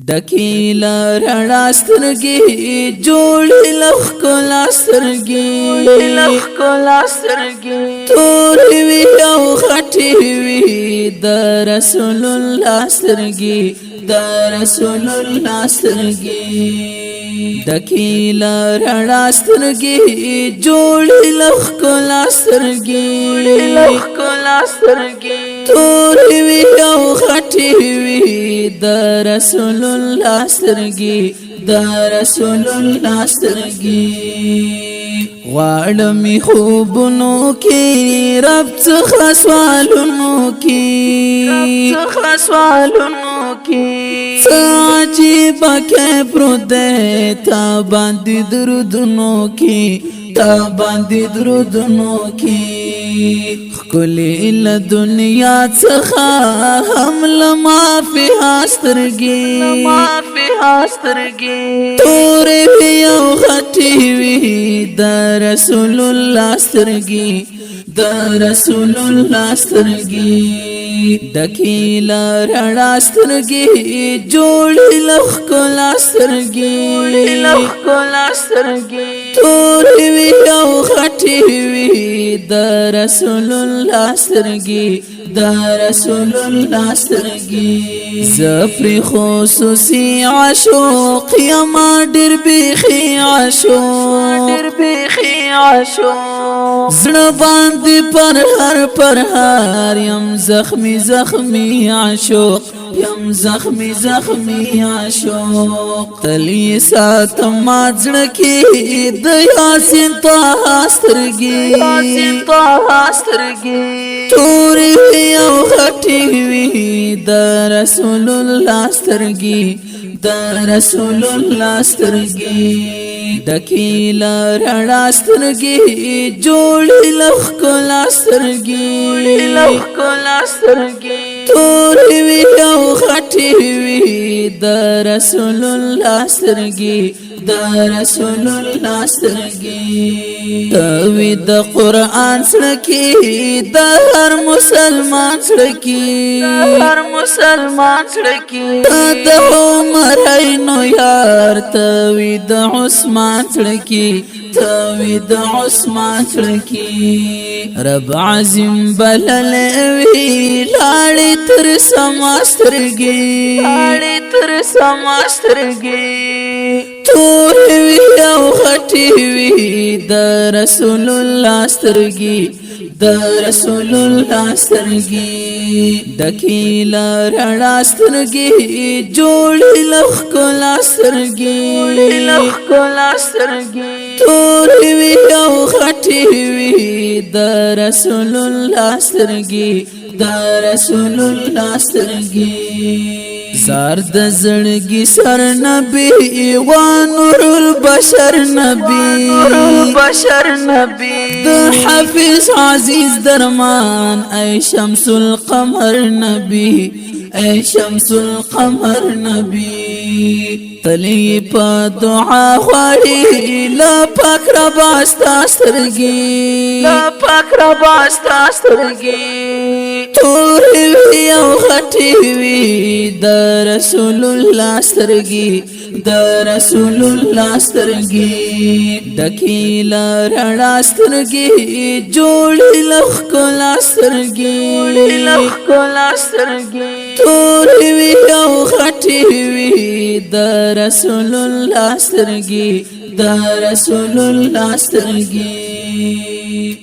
دکیلا رڼا سترګې جوړې لښکلا سترګې تورې وي او خټې وي د رسول الله سترګې دکیلا رڼا سترګې جوړې لښکلا سترګې تورې وي او خټې وي د رسول الله سترګې غواړم خوبونو کې رب څخه سوالونو کې عجیب کې پروت دی تا باندې درودونو کې ښکلې له دنیا څخه هم لما فيها سترګې تورې وي او خټې وي د رسول الله سترګې دکیلا رڼا سترګې جوړې لښکلا سترګې تورې وي او خټې وي د رسول الله سترګې زفر خصوصي عاشق یما ډېر بیخي عاشق زړه باندې پر هر یم زخمی عاشق تلی ساتم ما زړه کې د یاسین طه سترګې تورې وي او خټې وي د رسول الله سترګې دکیلا رڼا سترګې جوړې لښکلا سترګې تورې وي او خټې وي د رسول الله سترګې توی د قرآن سړکی د هر مسلمان سړکی د عمر اینو یار توی د عثمان سړکی رب عظیم بللوی لاړې تر سما سترګې تورې وي او خټې وي د رسول الله سترګې دکیلا رڼا سترګې جوړې لښکلا سترګې تورې وي او خټې وي د رسول الله سترګې زار د زړګي سر نبی و نور البشر نبی د حافظ عزیز درمان ای شمس القمر نبی تلی په دعا غواړي لا پاک رب استا سترګې تورې وي او خټې وي د رسول الله سترګې دکیلا رڼا سترګې جوړې لښکلا سترګې تورې وي او خټې وي د رسول الله سترګې